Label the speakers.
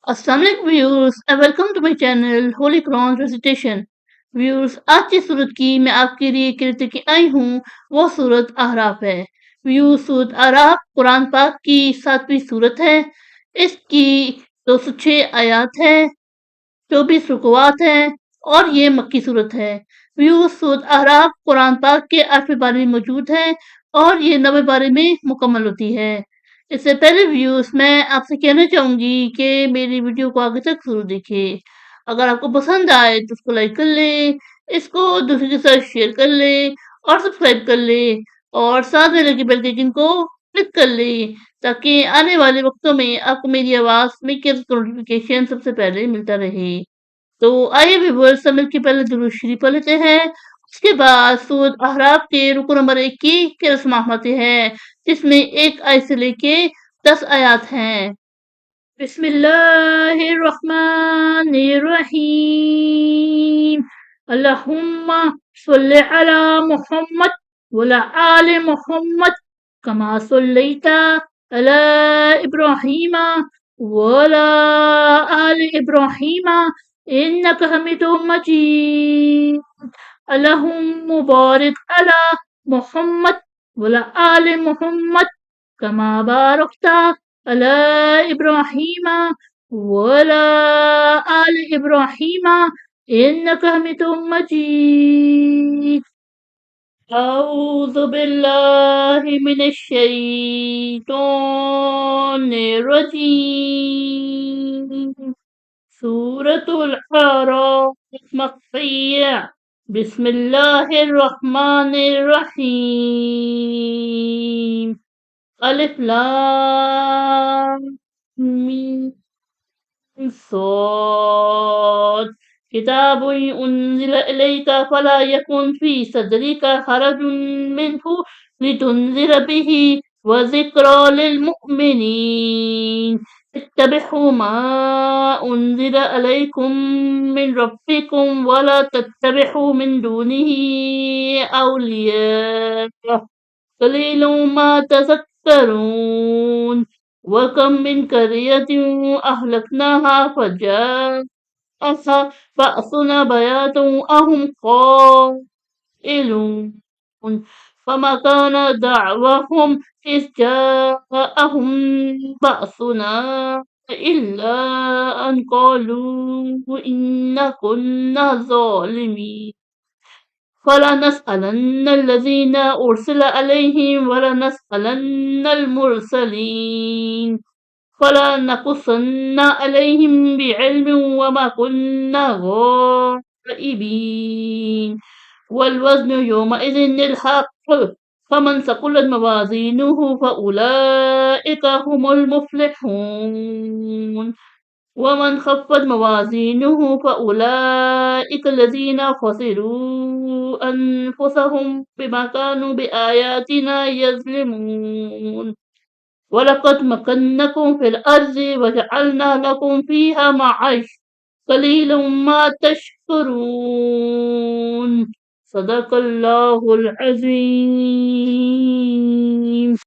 Speaker 1: Assalamualaikum viewers and welcome to my channel Holy Quran Recitation. Viewers, आज जिस सूरत की मैं आपके लिए करते की आई हूँ वो सूरत आराफ है। व्यूज, सूरत आराफ कुरान पाक की 7वीं सूरत है। इसकी 206 आयात है, 24 रुकवात हैं और ये मक्की सूरत है। व्यूज, सूरत आराफ कुरान पाक के 8वें बारे में मौजूद है और ये 9वें बारे में मुकम्मल होती है। इससे पहले व्यूअर्स मैं आपसे कहना चाहूँगी कि मेरी वीडियो को आगे तक ज़रूर देखें। अगर आपको पसंद आए तो उसको लाइक कर लें, इसको दूसरे के साथ शेयर कर लें और सब्सक्राइब कर लें और साथ में लगे बेल के आइकन को क्लिक कर लें ताकि आने वाले वक्तों में आपको मेरी आवाज़ में के नोटिफिकेशन सबसे पहले मिलता रहे। तो आइए व्यूअर्स, सब मिलके पहले दुरूद शरीफ पढ़ लेते हैं। उसके बाद सूरत अहराफ के रुकू नंबर 1 की रस्म आते हैं, जिसमें 1 आयत से लेके 10 आयात हैं। बिस्मिल्लाहिर्रहमानिर्रहीम। अल्लाहुम्मा सल्लि अला मुहम्मद वला आले मुहम्मद कमा सल्लैता अला इब्राहीमा वला आले इब्राहीमा इन्नका हमीदुम मजीद। अल्लाहुम्मा बारिक अला मुहम्मद वला आले मुहम्मद कमा बारकता अला इब्राहीमा वला आले इब्राहीमा इन्नका हमीदुम मजीद। अऊज़ु बिल्लाहि मिनश शैतानिर रजीम। सूरतुल अराफ मक्किय्या। बिस्मिल्लाहिर्रहमानिर्रहीम। अलिफ लाम मीम صاد كتاب أنزل إليك فلا يكن في صدرك حرج منه لتنذر به وذكرى للمؤمنين اتبعوا ما أنزل إليكم من ربكم ولا تتبعوا من دونه أولياء قليل ما تذكرون وكم من قرية أهلكناها فجاءها بأسنا بياتا وهم قائلون فما كان دعواهم إذ جاءهم بأسنا إلا أن قالوا إنا كنا ظالمين فلنسألن الذين أرسل إليهم ولنسألن المرسلين فلنقصن عليهم بعلم وما كنا غائبين والوزن يومئذ الحق فمن ثقلت موازينه فأولئك هم المفلحون ومن خفت موازينه فأولئك الذين خسروا أنفسهم بما كانوا بآياتنا يظلمون ولقد مكناكم في الأرض وجعلنا لكم فيها معاش قليلا ما تشكرون صدق الله العظيم.